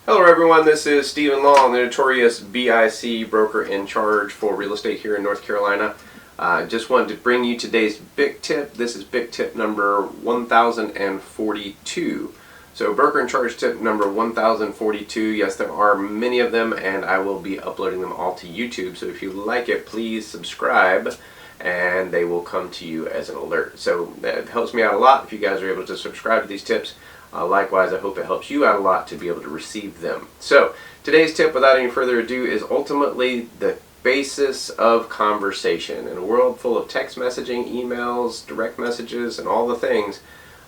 Hello everyone, this is Stephen Law, the notorious BIC broker in charge for real estate here in North Carolina. Just wanted to bring you today's BIC tip. This is BIC tip number 1042. So broker in charge tip number 1042. Yes, there are many of them and I will be uploading them all to YouTube. So if you like it, please subscribe and they will come to you as an alert. So that helps me out a lot if you guys are able to subscribe to these tips. Likewise, I hope it helps you out a lot to be able to receive them. So today's tip, without any further ado, is ultimately the basis of conversation. In a world full of text messaging, emails, direct messages, and all the things,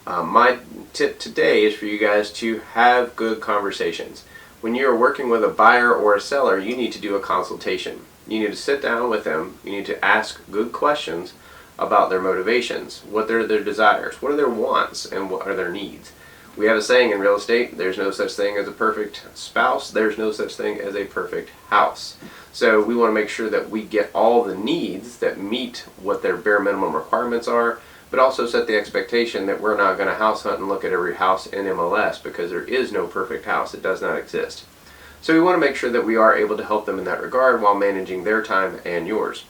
my tip today is for you guys to have good conversations. When you're working with a buyer or a seller, you need to do a consultation. You need to sit down with them. You need to ask good questions about their motivations. What are their desires? What are their wants? And what are their needs? We have a saying in real estate, there's no such thing as a perfect spouse, there's no such thing as a perfect house. So we want to make sure that we get all the needs that meet what their bare minimum requirements are, but also set the expectation that we're not going to house hunt and look at every house in MLS, because there is no perfect house. It does not exist. So we want to make sure that we are able to help them in that regard while managing their time and yours.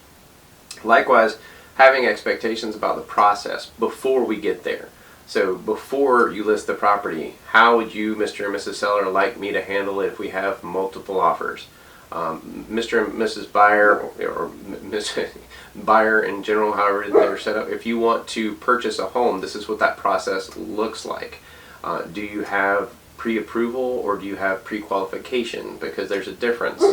Likewise, having expectations about the process before we get there. So before you list the property, how would you, Mr. and Mrs. Seller, like me to handle it if we have multiple offers? Mr. and Mrs. Buyer, or Miss Buyer in general, however they're set up, if you want to purchase a home, this is what that process looks like. Do you have pre-approval or do you have pre-qualification? Because there's a difference.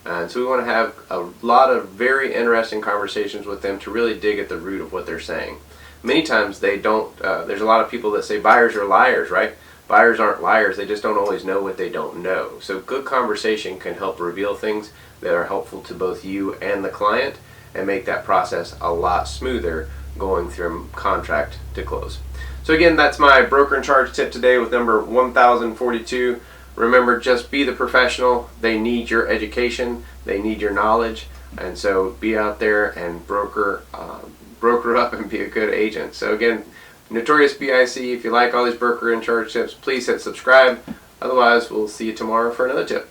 And so we want to have a lot of very interesting conversations with them to really dig at the root of what they're saying. Many times they don't, there's a lot of people that say buyers are liars, right? Buyers aren't liars, they just don't always know what they don't know. So good conversation can help reveal things that are helpful to both you and the client and make that process a lot smoother going from contract to close. So again, that's my broker in charge tip today with number 1042. Remember, just be the professional. They need your education, they need your knowledge, and so be out there and broker up and be a good agent. So again, notorious BIC, if you like all these broker in charge tips, please hit subscribe. Otherwise, we'll see you tomorrow for another tip.